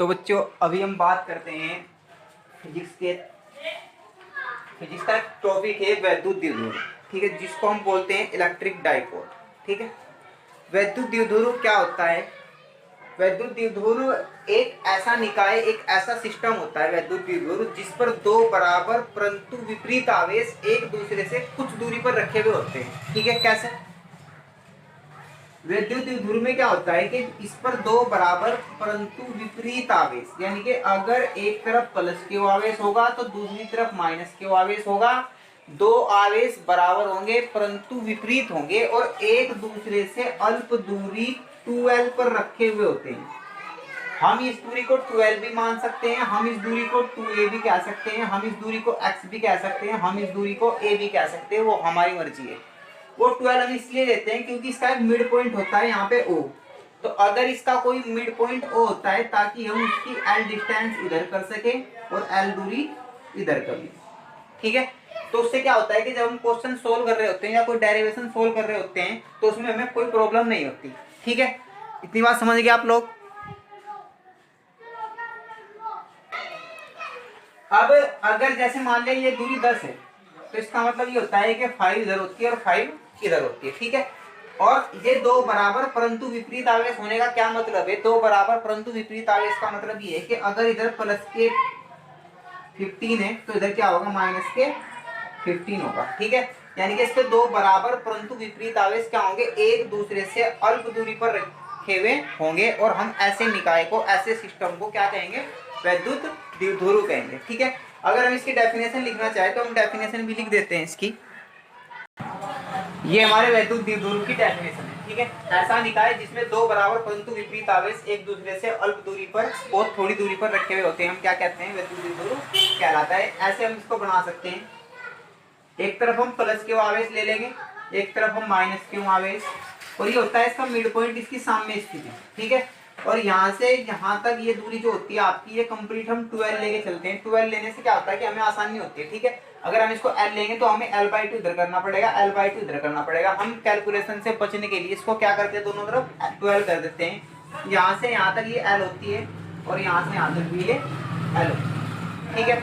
तो बच्चों अभी हम बात करते हैं फिजिक्स का टॉपिक है वैद्युत द्विध्रुव, ठीक है, जिसको हम बोलते हैं इलेक्ट्रिक डाइपोल। ठीक है, वैद्युत द्विध्रुव क्या होता है? वैद्युत द्विध्रुव एक ऐसा निकाय, एक ऐसा सिस्टम होता है वैद्युत द्विध्रुव जिस पर दो बराबर परंतु विपरीत आवेश एक दूसरे से कुछ दूरी पर रखे हुए होते हैं। ठीक है, कैसे? वैद्युत द्विध्रुव में क्या होता है कि इस पर दो बराबर परंतु विपरीत आवेश, यानी कि अगर एक तरफ प्लस क्यू आवेश होगा तो दूसरी तरफ माइनस क्यू आवेश होगा। दो आवेश बराबर होंगे परंतु विपरीत होंगे और एक दूसरे से अल्प दूरी 2l पर रखे हुए होते हैं। हम इस दूरी को 2l भी मान सकते हैं, हम इस दूरी को 2a भी कह सकते हैं, हम इस दूरी को x भी कह सकते हैं, हम इस दूरी को a भी कह सकते हैं, वो हमारी मर्जी है। वो 12 हम इसलिए लेते हैं क्योंकि इसका एक मिड पॉइंट होता है यहाँ पे O। तो अगर इसका कोई मिड पॉइंट O होता है ताकि हम उसकी L डिस्टेंस इधर कर सके और L दूरी इधर कर लें। ठीक है, तो उससे क्या होता है कि जब हम क्वेश्चन सोल्व कर रहे होते हैं या कोई डेरिवेशन सोल्व कर रहे होते हैं तो उसमें हमें कोई प्रॉब्लम नहीं होती। ठीक है, इतनी बात समझ गए आप लोग? अब अगर जैसे मान लें ये दूरी 10 है तो इसका मतलब ये होता है कि 5 इधर होती है और 5 इधर होती है। ठीक है, और ये दो बराबर परंतु विपरीत आवेश होने का क्या मतलब है? दो बराबर परंतु विपरीत आवेश का मतलब ये है कि अगर इधर प्लस के 15 है तो इधर क्या होगा? माइनस के 15 होगा। ठीक है, यानी कि इसके दो बराबर परंतु विपरीत आवेश क्या होंगे? एक दूसरे से अल्प दूरी पर रखे हुए होंगे और हम ऐसे निकाय को, ऐसे सिस्टम को क्या कहेंगे? वैद्युत द्विध्रुव कहेंगे। ठीक है, अगर हम इसकी डेफिनेशन लिखना चाहें तो हम डेफिनेशन भी लिख देते हैं इसकी। ये हमारे वैद्युत द्विध्रुव की डेफिनेशन है। ठीक है, ऐसा निकाय जिसमें दो बराबर परंतु विपरीत आवेश एक दूसरे से अल्प दूरी पर, बहुत थोड़ी दूरी पर रखे हुए होते हैं, हम क्या कहते हैं? वैद्युत द्विध्रुव कहलाता है। ऐसे हम इसको बना सकते हैं, एक तरफ हम प्लस क्यू आवेश ले लेंगे, एक तरफ हम माइनस क्यू आवेश, और ये होता है इसका मिड पॉइंट, इसकी साम्य स्थिति। ठीक है, और यहाँ से यहाँ तक ये दूरी जो होती है आपकी, ये कंप्लीट हम 12 लेके चलते हैं। 12 लेने से क्या होता है कि हमें आसानी होती है। ठीक है, अगर हम इसको L लेंगे तो हमें L/2 इधर करना पड़ेगा, L/2 इधर करना पड़ेगा। हम कैलकुलेशन से बचने के लिए इसको क्या करते हैं? दोनों तरफ 12 कर देते हैं। यहाँ से यहाँ तक ये L होती है और यहाँ से यहाँ तक भी ये L होती है। ठीक है,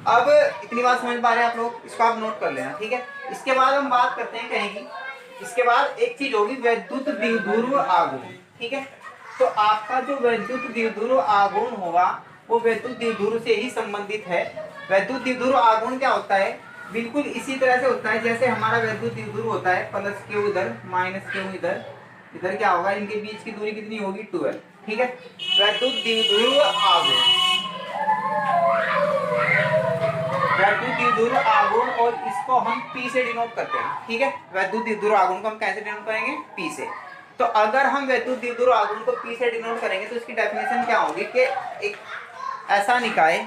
अब इतनी बात समझ पा रहे हैं आप लोग? इसको आप नोट कर लेना। ठीक है, इसके बाद हम बात करते हैं कहेंगे, इसके बाद एक चीज होगी वैद्युत द्विध्रुव आघूर्ण। ठीक है, तो आपका जो वैद्युत द्विध्रुव आघूर्ण होगा वो वैद्युत द्विध्रुव से ही संबंधित है। वैद्युत द्विध्रुव आघूर्ण क्या होता है? बिल्कुल इसी तरह से होता है जैसे हमारा वैद्युत द्विध्रुव होता है, प्लस क्यू इधर, माइनस क्यू इधर, इधर क्या होगा? इनके बीच की दूरी कितनी होगी? 12। ठीक है, वैद्युत द्विध्रुव आघूर्ण, वैद्युत द्विध्रुव आघूर्ण, और इसको हम P से डिनोट करते हैं। ठीक है, वैद्युत द्विध्रुव आघूर्ण को हम कैसे डिनोट करेंगे? P से। तो अगर हम वैद्युत द्विध्रुव आघूर्ण को P से डिनोट करेंगे तो इसकी डेफिनेशन क्या होगी कि एक ऐसा निकाय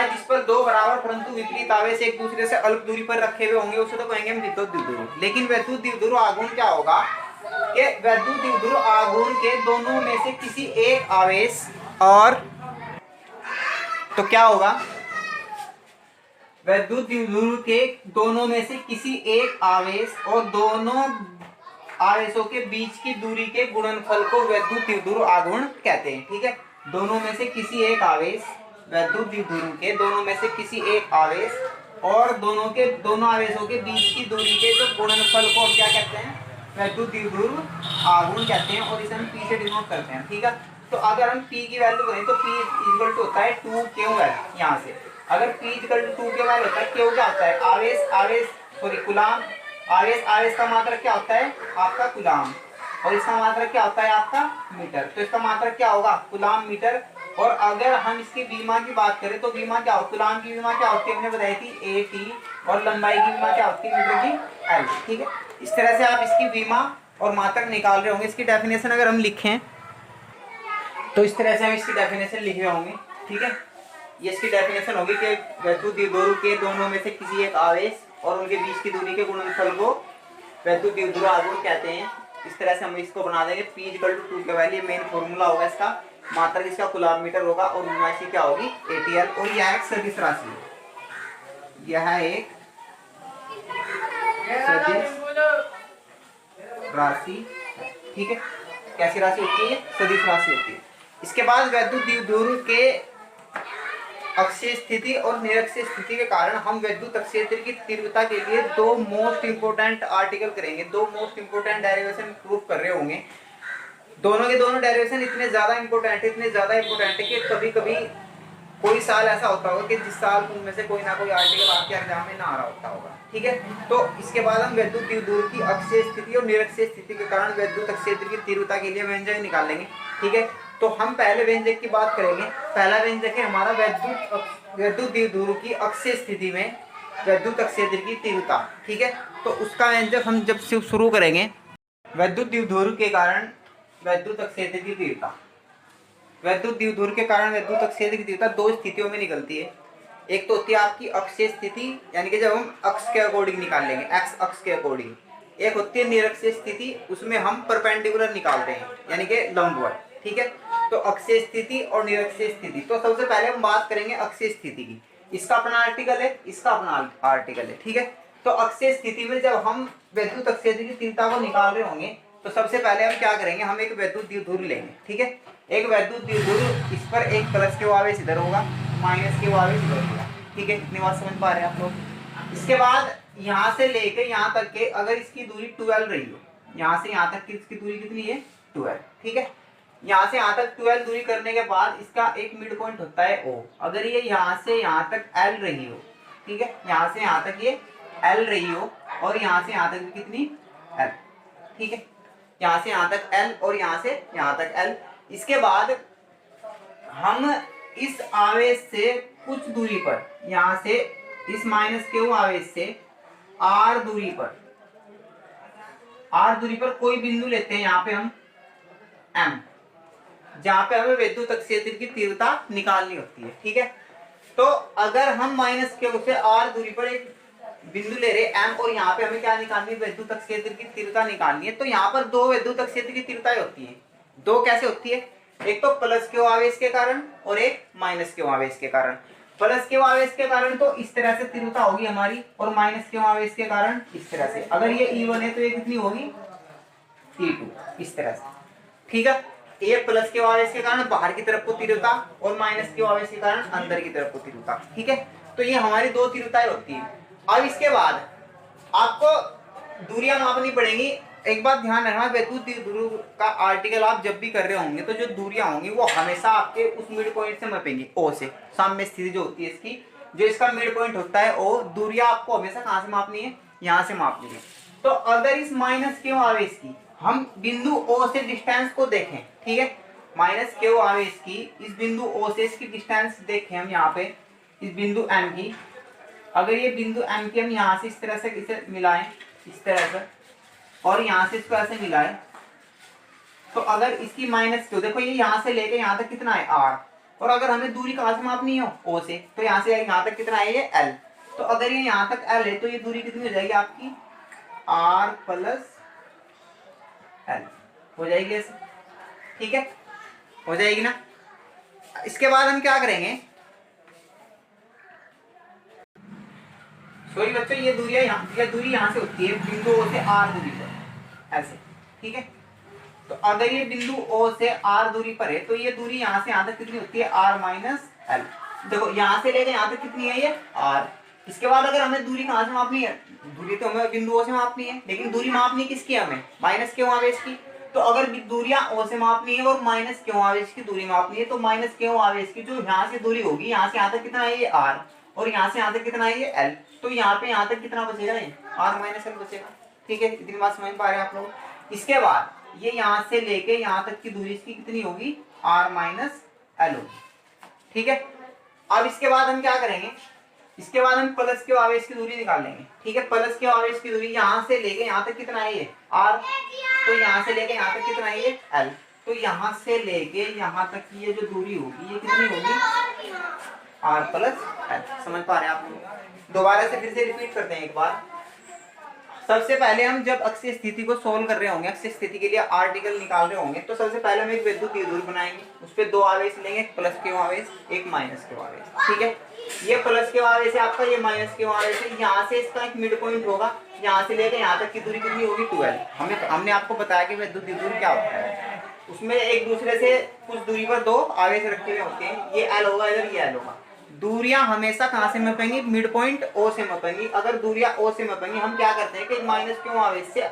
जिस पर दो बराबर परंतु विपरीत आवेश एक दूसरे से अल्प दूरी पर रखे हुए होंगे उसे तो कहेंगे हम विद्युत द्विध्रुव। लेकिन वैद्युत द्विध्रुव आघूर्ण क्या होगा कि वैद्युत द्विध्रुव आघूर्ण के दोनों में से किसी एक आवेश, और तो क्या होगा? वैद्युत द्विध्रुव के दोनों में से किसी एक आवेश और दोनों आवेशों के बीच की दूरी के गुणनफल को वैद्युत द्विध्रुव आघूर्ण कहते हैं। ठीक है, दोनों में से किसी एक आवेश, वैद्युत द्विध्रुव के दोनों में से किसी एक आवेश और दोनों आवेशों के बीच की दूरी के जो गुणनफल को हम क्या कहते हैं? वैद्युत द्विध्रुव आघूर्ण कहते हैं, और इसे हम P से डिनोट करते हैं। ठीक है, तो अगर हम P की वैल्यू करें तो P इक्वल टू होता है 2Q। यहाँ से अगर P इक्वल टू 2Q होता है, Q क्या होता है? आवेश सॉरी कूलाम। आवेश का मात्रक क्या होता है? आपका कूलाम, और इसका मात्रक क्या होता है? आपका मीटर। तो इसका मात्रक क्या होगा? Coulomb metre. और अगर हम इसकी विमा की बात करें तो विमा क्या होती है? कूलाम की विमा क्या होती है? हमने बताई थी AT, और लंबाई की विमा क्या होती है? मीटर की L। ठीक है, इस तरह से आप इसकी विमा और मात्रक निकाल रहे होंगे। इसकी डेफिनेशन अगर हम लिखें तो इस तरह से हम इसकी डेफिनेशन लिख रहे होंगे। ठीक है, ये इसकी डेफिनेशन होगी कि वैद्युत द्विध्रुव के दोनों में से किसी एक आवेश और उनके बीच की दूरी के गुणनफल को वैद्युत द्विध्रुव आघूर्ण कहते हैं। इस तरह से हम इसको बना देंगे। P इक्वल टू 2 के वैल्यू मेन फॉर्मूला होगा इसका, मात्रक इसका कूलाम मीटर होगा, और विमाशी क्या होगी? ATL। और यह एक सदिश राशि है, यह एक सदिश राशि। ठीक है, कैसी राशि होती है? सदिश राशि होती है। इसके बाद वैद्युत द्विध्रुव के अक्षीय स्थिति और निरक्षीय स्थिति के कारण हम वैद्युत क्षेत्र की तीव्रता के लिए दो मोस्ट इंपोर्टेंट आर्टिकल करेंगे, दो मोस्ट इंपोर्टेंट डेरिवेशन प्रूव कर रहे होंगे। दोनों के दोनों डेरिवेशन इतने ज्यादा इंपोर्टेंट है कि कभी कभी कोई साल ऐसा होता होगा कि जिस साल उनमें से कोई ना कोई आर्टिकल आपके एग्जाम में ना आ रहा होता होगा। ठीक है, तो इसके बाद हम वैद्युत द्विध्रुव की अक्षीय स्थिति और निरक्षीय स्थिति के कारण वैद्युत क्षेत्र की तीव्रता के लिए व्यंजक निकाल लेंगे। ठीक है, तो हम पहले व्यंजक की बात करेंगे। पहला व्यंजक है हमारा वैद्युत द्विध्रुव की अक्षीय स्थिति में वैद्युत क्षेत्र की तीव्रता। ठीक है, तो उसका व्यंजक हम जब से शुरू करेंगे, वैद्युत द्विध्रुव के कारण वैद्युत क्षेत्र की तीव्रता, वैद्युत द्विध्रुव के कारण वैद्युत क्षेत्र की तीव्रता दो स्थितियों में निकलती है। एक तो होती है आपकी अक्षीय स्थिति, यानी कि जब हम अक्ष के अकॉर्डिंग निकाल लेंगे, एक्स अक्ष के अकॉर्डिंग। एक होती है निरक्षीय स्थिति, उसमें हम परपेंडिकुलर निकालते हैं, यानी कि लंबवत। ठीक है, तो अक्षीय स्थिति और निरक्षीय स्थिति। तो सबसे पहले हम बात करेंगे अक्षीय स्थिति की। इसका अपना आर्टिकल है, इसका अपना आर्टिकल है। ठीक है, तो अक्षीय स्थिति में जब हम वैद्युत क्षेत्र की तीव्रता को निकाल रहे होंगे तो सबसे पहले हम क्या करेंगे, हम एक वैद्युत द्विध्रुव लेंगे। ठीक है, एक वैद्युत द्विध्रुव, इस पर एक प्लस के आवेश इधर होगा, माइनस के आवेश इधर होगा। ठीक है, इतनी बात समझ पा रहे हैं आप लोग। इसके बाद यहाँ से लेके यहाँ तक के अगर इसकी दूरी 12 रही हो, यहाँ से यहाँ तक की इसकी दूरी कितनी है? 12। ठीक है, यहाँ से यहाँ तक 12 दूरी करने के बाद इसका एक मिड पॉइंट होता है O। अगर ये यहाँ से यहाँ तक L रही हो, ठीक है, यहाँ से यहाँ तक ये L रही हो और यहाँ से यहाँ तक कितनी? L। ठीक है, यहाँ से यहाँ तक L और यहाँ से यहाँ तक L। इसके बाद हम इस आवेश से कुछ दूरी पर, यहाँ से इस माइनस Q आवेश से R दूरी पर कोई बिंदु लेते हैं, यहाँ पे हम M, जहाँ पे हमें वैद्युत क्षेत्र की तीव्रता निकालनी होती है। ठीक है, तो अगर हम माइनस Q से R दूरी पर एक बिंदु ले रहे M और यहाँ पे हमें क्या निकालनी है? वैद्युत क्षेत्र की तीव्रता निकालनी है। तो यहाँ पर दो वैद्युत क्षेत्र की तीव्रताएं होती है। दो कैसे होती है? एक तो प्लस Q आवेश के कारण और एक माइनस Q आवेश के कारण। प्लस Q आवेश के कारण तो इस तरह से तीव्रता होगी हमारी, और माइनस Q आवेश के कारण इस तरह से। अगर ये E1 है तो ये कितनी होगी? E2, इस तरह से। ठीक है, ये प्लस Q आवेश के कारण बाहर की तरफ को तीव्रता और माइनस Q आवेश के कारण अंदर की तरफ को तीव्रता। ठीक है, तो ये हमारी दो तीव्रताएं होती है। अब इसके बाद आपको दूरियां मापनी पड़ेंगी। एक बात ध्यान रखना, वैद्युत द्विध्रुव का आर्टिकल आप जब भी कर रहे होंगे तो जो दूरियां होंगी वो हमेशा आपके उस मिड पॉइंट से मापेंगे, O से। साम्य स्थिति जो होती है इसकी, जो इसका मिड पॉइंट होता है O, दूरियां आपको हमेशा कहाँ से मापनी है? यहाँ से मापनी है। तो अगर इस माइनस Q आवेश की हम बिंदु O से डिस्टेंस को देखें, ठीक है, माइनस Q आवेश की इस बिंदु O से इसकी डिस्टेंस देखें हम यहाँ पे, इस बिंदु M की, अगर ये बिंदु M की हम यहाँ से इस तरह से इसे मिलाएं, इस तरह से, और यहाँ से इसको ऐसे मिलाएं, तो अगर इसकी माइनस Q, देखो ये यहाँ से लेके यहाँ तक कितना है? R। और अगर हमें दूरी कहाँ से मापनी हो? O से, तो यहाँ से यहाँ तक कितना है? ये L। तो अगर ये यहाँ तक L है तो ये दूरी कितनी हो जाएगी आपकी? R प्लस L हो जाएगी ऐसे। ठीक है, हो जाएगी ना। इसके बाद हम क्या करेंगे? सॉरी बच्चों, ये दूरी यहाँ से होती है बिंदु O से R दूरी पर, ऐसे। ठीक है, तो अगर ये बिंदु O से R दूरी पर है तो ये दूरी यहाँ से यहाँ तक कितनी होती है? R minus L। देखो यहाँ से लेकर यहाँ तक कितनी है? ये R। इसके बाद अगर हमें दूरी कहाँ से मापनी है? दूरी तो हमें बिंदु O से मापनी है, लेकिन दूरी मापनी किसकी? हमें माइनस Q आवेश की। तो अगर दूरियां O से मापनी है और माइनस Q आवेश की दूरी मापनी है, तो माइनस Q आवेश की जो यहाँ से दूरी होगी, यहाँ से यहाँ तक कितना है? ये R, और यहाँ से यहाँ तक कितना है? ये L। तो यहाँ पे यहाँ तक कितना बचेगा? ये R माइनस L बचेगा। ठीक है, इतनी बात समझ पा रहे हैं आप लोग। इसके बाद ये यहाँ से लेके यहाँ तक की दूरी इसकी कितनी होगी? R माइनस L होगी। ठीक है, अब इसके बाद हम क्या करेंगे? इसके बाद हम प्लस Q आवेश की दूरी निकाल लेंगे। ठीक है, प्लस Q आवेश की दूरी यहाँ से लेके यहाँ तक कितना है? ये R। तो यहाँ से लेके यहाँ तक कितना है? ये L। तो यहाँ से लेके यहाँ तक की ये जो दूरी होगी ये कितनी होगी? R plus L। समझ पा रहे हैं आप लोग? दोबारा से फिर से रिपीट करते हैं एक बार। सबसे पहले हम जब अक्षीय स्थिति को सोल्व कर रहे होंगे, अक्षीय स्थिति के लिए आर्टिकल निकाल रहे होंगे, तो सबसे पहले हम एक वैद्युत द्विध्रुव बनाएंगे। उस पर दो आवेश लेंगे, प्लस Q आवेश, एक माइनस Q आवेश। ठीक है, ये प्लस Q आवेश है आपका, ये माइनस Q आवेश है। यहाँ से इसका एक मिड पॉइंट होगा, यहाँ से लेकर यहाँ तक की दूरी कितनी होगी? 12। हमने आपको बताया कि वैद्युत द्विध्रुव क्या होता है। उसमें एक दूसरे से कुछ दूरी पर दो आवेश रखे हुए होते हैं, ये एल होगा इधर, ये एल होगा। दूरियां हमेशा कहाँ से मापेंगे, मिड पॉइंट ओ से मापेंगे। अगर दूरियां ओ से मापेंगे, हम क्या करते हैं कि माइनस क्यू आवेश से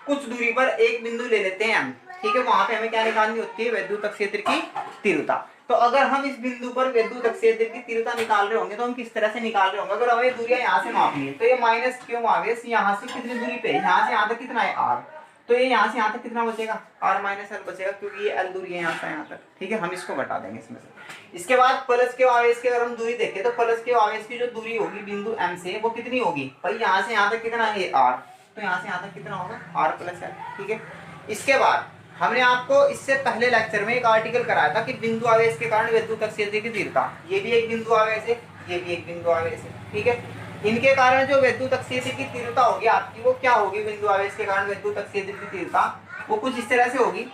कुछ दूरी पर एक बिंदु ले लेते हैं हम, ठीक है। वहां पे हमें क्या निकालनी होती है, वैद्युत क्षेत्र की तीव्रता। तो अगर हम इस बिंदु पर वैद्युत क्षेत्र की तीव्रता निकाल रहे होंगे तो हम किस तरह से निकाल रहे होंगे, अगर हमें दूरियां यहाँ से मापनी है तो ये माइनस क्यू आवेश यहाँ से कितनी दूरी पे, यहाँ से यहाँ तक कितना है आर, तो ये यहाँ से यहाँ तक कितना बचेगा, आर माइनस एल बचेगा, क्योंकि ये एल दूरी है यहाँ से यहाँ तक, ठीक है। हम इसको घटा देंगे इसमें से। इसके बाद प्लस के आवेश की अगर हम दूरी देखें तो प्लस के आवेश की जो दूरी होगी बिंदु एम से, वो कितनी होगी भाई, यहाँ से यहाँ तक कितना है आर, तो यहाँ से यहाँ तक कितना होगा आर प्लस एल, ठीक है। इसके बाद हमने आपको इससे पहले लेक्चर में एक आर्टिकल कराया था कि बिंदु आवेश के कारण वैद्युत क्षेत्र की तीव्रता, ये भी एक बिंदु आवेश है, ये भी एक बिंदु आवेश है, ठीक है। इनके कारण जो वैद्युत क्षेत्र की तीव्रता होगी आपकी, वो क्या होगी, बिंदु आवेश के कारण वैद्युत क्षेत्र की तीव्रता वो कुछ इस तरह से होगी।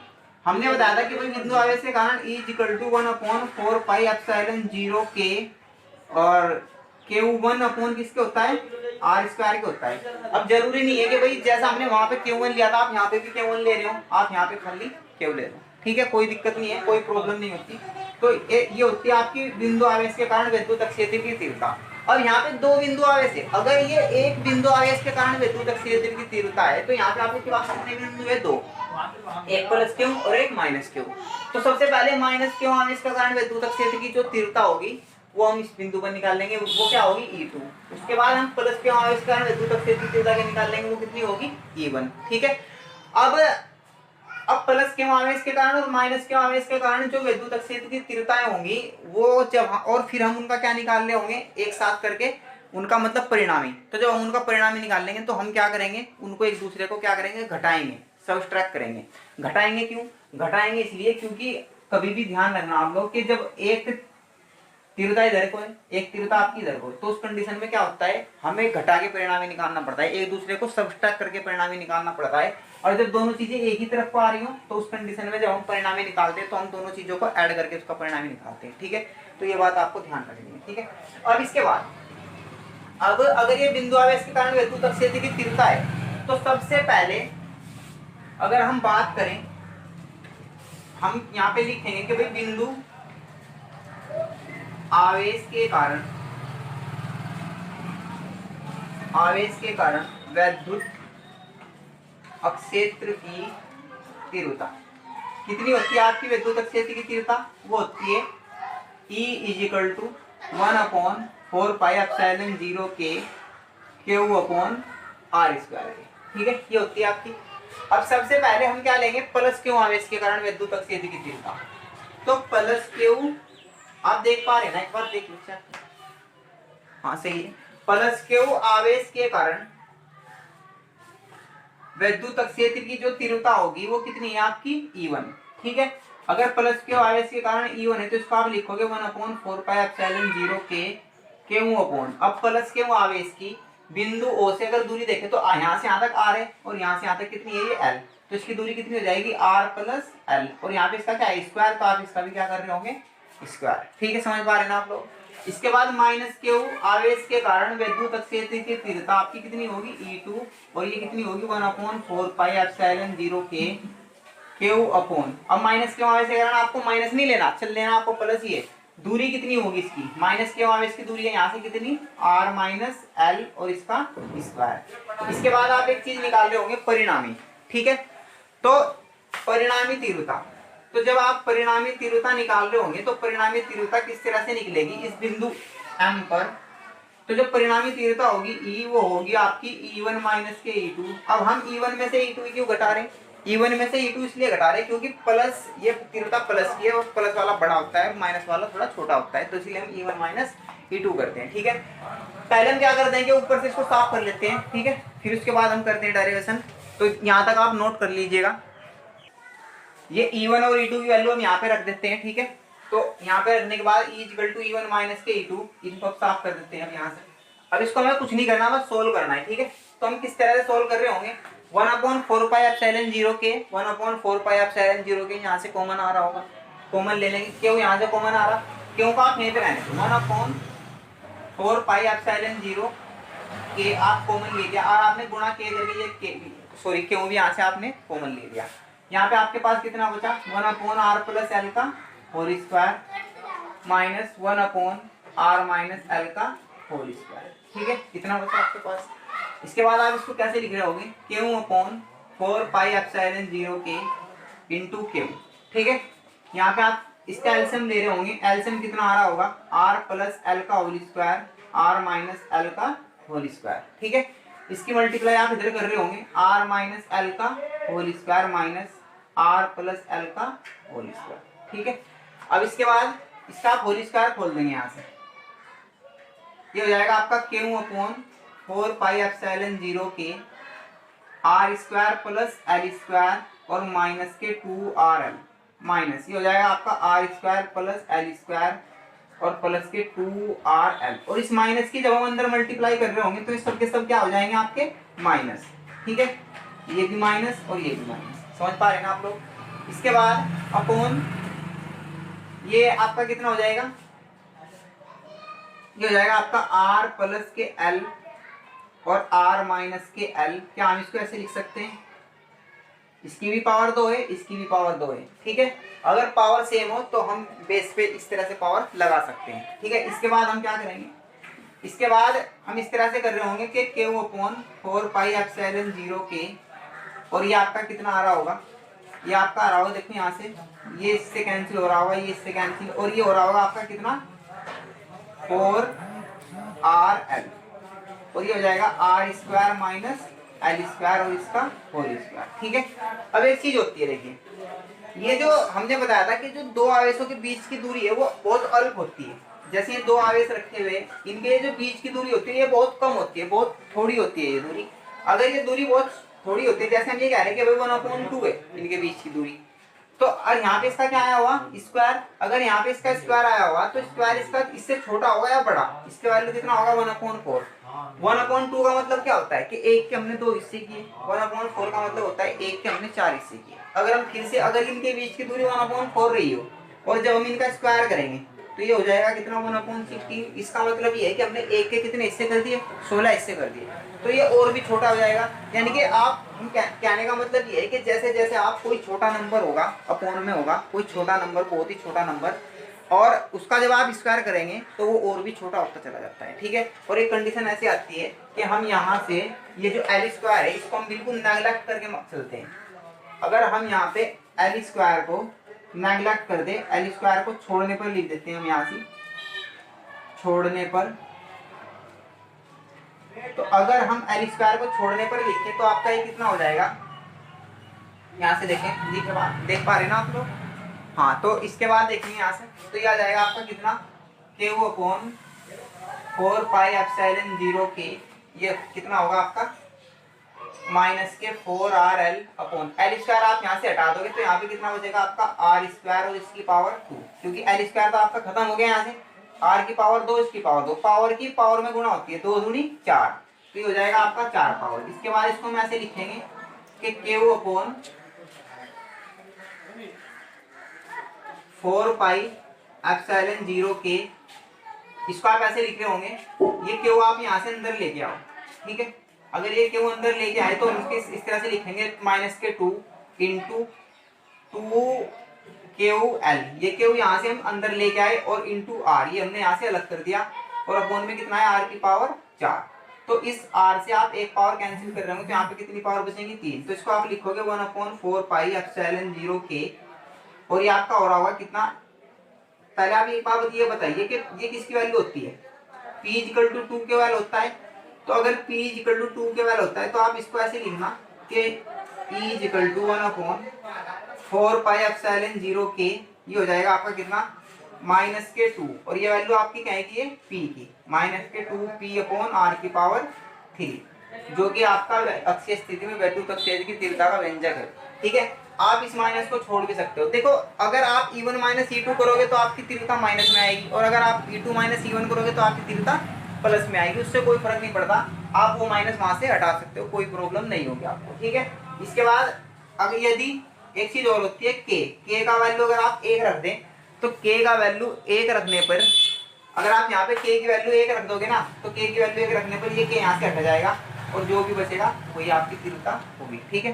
हमने बताया था कि भाई बिंदु आवेश के कारण E = 1/4 पाई एप्सिलॉन 0 K और Q1 अपॉन किसके होता है, R स्क्वायर के होता है। अब जरूरी नहीं है कि भाई जैसा हमने वहां पे Q1 लिया था आप यहाँ पे भी Q1 ले रहे हो, आप यहाँ पे खाली Q ले रहे हो, ठीक है, कोई दिक्कत नहीं है, कोई प्रॉब्लम नहीं होती। तो ये होती है आपकी बिंदु आवेश के कारण वैद्युत क्षेत्र की तीव्रता। अब यहाँ पे दो बिंदु आवेश है, अगर ये एक बिंदु आवेश के कारण वैद्युत क्षेत्र की तीव्रता है तो यहाँ पे आपके पास कितने बिंदु है, दो, एक प्लस क्यू और एक माइनस क्यू। तो सबसे पहले माइनस क्यू आवेश के कारण वैद्युत क्षेत्र की जो तीव्रता होगी वो हम इस बिंदु पर निकाल लेंगे, वो क्या होगी E2। उसके बाद हम प्लस क्यू आवेश के कारण वैद्युत क्षेत्र की तीव्रता निकाल लेंगे, वो कितनी होगी E1, ठीक है। अब प्लस क्यू आवेश के कारण और माइनस क्यू आवेश के कारण जो वैद्युत क्षेत्र की तीव्रताएं होंगी वो जब, और फिर हम उनका क्या निकाल रहे होंगे एक साथ करके, उनका मतलब परिणामी। तो जब हम उनका परिणामी निकाल लेंगे तो हम क्या करेंगे, उनको एक दूसरे को क्या करेंगे, घटाएंगे, सबट्रैक्ट करेंगे। घटाएंगे क्यों, घटाएंगे इसलिए क्योंकि कभी भी ध्यान रखना आप लोग कि जब एक तीव्रता इधर को है, एक तीव्रता आपकी इधर को, तो उस कंडीशन में क्या होता है, हमें घटा के परिणामी निकालना पड़ता है, एक दूसरे को सबट्रैक्ट करके परिणामी निकालना पड़ता है। और जब दोनों चीजें एक ही तरफ को आ रही हो तो उस कंडीशन में जब हम परिणामी निकालते हैं तो हम दोनों चीजों को ऐड करके उसका परिणामी निकालते हैं, ठीक है। तो ये बात आपको ध्यान रखनी है, ठीक है। और इसके बाद अब अगर ये बिंदु आवेश के कारण वैद्युत क्षेत्र की तीव्रता है तो सबसे पहले अगर हम बात करें, हम यहाँ पे लिखेंगे कि भाई बिंदु आवेश के कारण वैद्युत क्षेत्र की तीव्रता कितनी होती है आपकी वैद्युत क्षेत्र की तीव्रता, वो होती है E = 1/4 pi epsilon 0 K Q/R², ठीक है, ये होती है आपकी। अब सबसे पहले हम क्या लेंगे, प्लस क्यू आवेश के कारण वैद्युत क्षेत्र की तीव्रता। तो प्लस क्यू आप देख पा रहे हैं ना, एक बार देख लीजिए, हाँ सही है। प्लस क्यू आवेश के कारण वैद्युत क्षेत्र की जो तीव्रता होगी वो कितनी है आपकी E1, ठीक है। अगर प्लस क्यू आवेश के कारण E1 है तो इसको आप लिखोगे 1/4 पाई एप्सिलॉन 0 K Q/। अब प्लस क्यू आवेश की बिंदु O से अगर दूरी देखें तो यहाँ से यहाँ तक R है और यहाँ से यहाँ तक कितनी है ये L, तो इसकी दूरी कितनी हो जाएगी R + L, और यहाँ पे इसका क्या है स्क्वायर, तो आप इसका भी क्या कर रहे होंगे स्क्वायर, ठीक है, समझ पा रहे हैं ना आप लोग। इसके बाद माइनस क्यू आवेश के कारण वैद्युत क्षेत्र की तीव्रता आपकी कितनी होगी E2, और ये कितनी होगी 1/4 पाई एप्सिलॉन 0 K Q/। अब माइनस क्यू आवेश के कारण आपको माइनस नहीं लेना, चल लेना आपको प्लस ही है। दूरी कितनी होगी इसकी, माइनस क्यू आवेश की दूरी है यहाँ से कितनी R - L और इसका स्क्वायर। इसके बाद आप एक चीज निकाल रहे होंगे परिणामी, ठीक है। तो परिणामी तीव्रता, तो जब आप परिणामी तीव्रता निकाल रहे होंगे तो परिणामी तीव्रता किस तरह से निकलेगी इस बिंदु M पर, तो जब परिणामी तीव्रता होगी E, वो होगी आपकी E1 - के E2। अब हम E1 में से E2 क्यों घटा रहे हैं, E1 में से E2 इसलिए घटा रहे हैं क्योंकि प्लस, ये तीव्रता प्लस की है और प्लस वाला बड़ा होता है, माइनस वाला थोड़ा छोटा होता है, तो इसलिए हम E1 - E2 करते हैं, ठीक है। पहले हम क्या करते हैं कि ऊपर से इसको साफ कर लेते हैं, ठीक है, फिर उसके बाद हम करते हैं डेरिवेशन। तो यहाँ तक आप नोट कर लीजिएगा, ये E1 और E2 की वैल्यू हम यहाँ पे रख देते हैं, ठीक है। तो यहाँ पे रखने के बाद E = E1 - के E2, इनको अब साफ कर देते हैं हम यहाँ से। अब इसको हमें कुछ नहीं करना, बस सोल्व करना है, ठीक है। तो हम किस तरह से सोल्व कर रहे होंगे, 1/4 pi epsilon 0 K 1/4 pi epsilon 0 K, यहाँ से कॉमन आ रहा होगा, कॉमन ले लेंगे, क्यों यहाँ से कॉमन आ रहा, क्यों का आप यहीं पे रहने 1/4 पाई एप्सिलॉन 0 K आप कॉमन ले लिया और आपने गुणा K करके ये सॉरी क्यों भी यहाँ से आपने कॉमन ले लिया, यहाँ पे आपके पास कितना बचा, 1/r प्लस एल का whole square minus 1/r minus L का होल स्क्वायर। ठीक है, कितना बचा आपके पास। इसके बाद आप इसको कैसे लिख रहे होगे, Q/4πε0k इंटू Q। ठीक है, यहाँ पे आप इसका एलसीएम ले रहे होंगे, एलसीएम कितना आ रहा होगा, r प्लस एल का whole square r minus L का होल स्क्वायर। ठीक है, इसकी मल्टीप्लाई आप इधर कर रहे होंगे, r माइनस एल का whole square minus r plus L का होल स्क्वायर। ठीक है, अब इसके बाद इसका आप होल स्क्वायर खोल देंगे यहाँ से, ये हो जाएगा आपका Q/4πε0k r square plus L square और माइनस के 2rl माइनस, ये हो जाएगा आपका r square plus L square और प्लस के 2rl, और इस माइनस की जब हम अंदर मल्टीप्लाई कर रहे होंगे तो इस सब के सब क्या हो जाएंगे आपके माइनस। ठीक है, ये भी माइनस और ये भी माइनस, समझ पा रहे हैं ना आप लोग। इसके बाद अपॉन ये आपका कितना हो जाएगा, ये हो जाएगा आपका r प्लस के l और r माइनस के l। क्या हम इसको ऐसे लिख सकते हैं, इसकी भी पावर 2 है, इसकी भी पावर 2 है। ठीक है, अगर पावर सेम हो तो हम बेस पे इस तरह से पावर लगा सकते हैं। ठीक है, इसके बाद हम क्या करेंगे, इसके बाद हम इस तरह से कर रहे होंगे कि Q/4πε0k, और ये आपका कितना आ रहा होगा, ये आपका आ रहा होगा, देखो यहाँ से ये इससे कैंसिल हो रहा होगा, ये इससे कैंसिल, और ये हो रहा होगा आपका कितना 4rl, और ये हो जाएगा r square minus L square और इसका होल स्क्वायर। ठीक है, अब एक चीज होती है, देखिए ये जो हमने बताया था कि जो दो आवेशों के बीच की दूरी है वो बहुत अल्प होती है। जैसे ये दो आवेश रखे हुए, इनके जो बीच की दूरी होती है ये बहुत कम होती है, बहुत थोड़ी होती है ये दूरी। अगर ये दूरी बहुत थोड़ी होती है, जैसे हम ये कह रहे हैं कि भाई 1/2 है इनके बीच की दूरी, तो और यहाँ पे इसका क्या आया हुआ स्क्वायर, अगर यहाँ पे इसका स्क्वायर आया हुआ तो स्क्वायर इसका इससे छोटा होगा या बड़ा, इसके वैल्यू कितना होगा 1/4। 1/2 का मतलब क्या होता है कि एक के हमने 2 हिस्से किए, 1/4 का मतलब होता है एक के हमने 4 हिस्से किए। अगर हम फिर से अगर इनके बीच की दूरी 1/4 रही हो और जब हम इनका स्क्वायर करेंगे तो ये हो जाएगा कितना 1/16। इसका मतलब ये है कि हमने एक के कितने हिस्से कर दिए, 16 हिस्से कर दिए, तो ये और भी छोटा हो जाएगा। यानी कि आप कहने का मतलब ये है कि जैसे जैसे आप कोई छोटा नंबर होगा अपॉन में होगा, कोई छोटा नंबर बहुत ही छोटा नंबर, और उसका जब आप स्क्वायर करेंगे तो वो और भी छोटा होता चला जाता है। ठीक है, और एक कंडीशन ऐसी आती है कि हम यहाँ से ये जो एल स्क्वायर है इसको हम बिल्कुल नेगलेक्ट करके चलते हैं। अगर हम यहाँ पे एल स्क्वायर को नेगलेक्ट कर दे, एल स्क्वायर को छोड़ने पर लिख देते हैं हम यहाँ से छोड़ने पर, तो अगर हम एल स्क्वायर को छोड़ने पर लिखें तो आपका ये कितना हो जाएगा, यहाँ से देखें, देख पा रहे ना आप लोग। हाँ, तो इसके बाद देखेंगे यहाँ से तो ये आ जाएगा आपका कितना Q/4πε0k, ये कितना होगा आपका माइनस के 4rl अपॉन एल स्क्वायर। आप यहाँ से हटा दोगे तो यहाँ पे कितना बचेगा आपका r स्क्वायर और इसकी पावर 2, क्योंकि एल स्क्वायर तो आपका खत्म हो गया यहाँ से, r की पावर 2 इसकी पावर 2, पावर की पावर में गुणा होती है, 2 दूनी 4, तो ये हो जाएगा आपका 4 पावर। इसके बाद इसको हम ऐसे लिखेंगे कि Q/4πε0k, इसको आप ऐसे लिख रहे होंगे, ये Q आप यहाँ से अंदर लेके आओ। ठीक है, अगर ये Q अंदर लेके आए तो हम इस तरह से लिखेंगे माइनस के 2 इंटू 2QL, ये Q यहाँ से हम अंदर लेके आए और इंटू R, ये हमने यहाँ से अलग कर दिया, और अपॉन में कितना है R की पावर 4, तो इस R से आप एक पावर कैंसिल कर रहे होंगे तो यहाँ पे कितनी पावर बचेंगी 3, तो इसको आप लिखोगे 1/4πε0k, और ये आपका हो रहा होगा कितना। पहले आप एक बात ये बताइए कि ये किसकी वैल्यू होती है, P = 2 के वैल्यू होता है, तो अगर P = 2 के वैल्यू होता है तो आप इसको ऐसे लिखना कि P = 1/4πε0k, ये हो जाएगा आपका कितना माइनस के 2, और ये वैल्यू आपकी क्या है कि ये P की माइनस के 2P/r की पावर 3, जो कि आपका अक्षीय स्थिति में वैद्युत अक्षेत्र की तीव्रता का व्यंजक है। ठीक है, आप इस माइनस को छोड़ भी सकते हो। देखो, अगर आप E1 - E2 करोगे तो आपकी तीव्रता माइनस में आएगी, और अगर आप E2 - E1 करोगे तो आपकी तीव्रता प्लस में आएगी, उससे कोई फर्क नहीं पड़ता, आप वो माइनस वहां से हटा सकते हो, कोई प्रॉब्लम नहीं होगी आपको। ठीक है, इसके बाद अगर यदि एक चीज और होती है के का वैल्यू अगर आप 1 रख दें तो के का वैल्यू 1 रखने पर, अगर आप यहाँ पे के की वैल्यू 1 रख दोगे ना तो के की वैल्यू 1 रखने पर ये के यहाँ से हट जाएगा, और जो भी बचेगा वही आपकी तीव्रता होगी। ठीक है,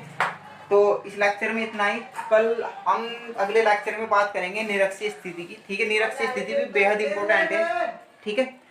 तो इस लेक्चर में इतना ही। कल हम अगले लेक्चर में बात करेंगे निरक्षीय स्थिति की। ठीक है, निरक्षीय स्थिति भी बेहद इंपॉर्टेंट है। ठीक है।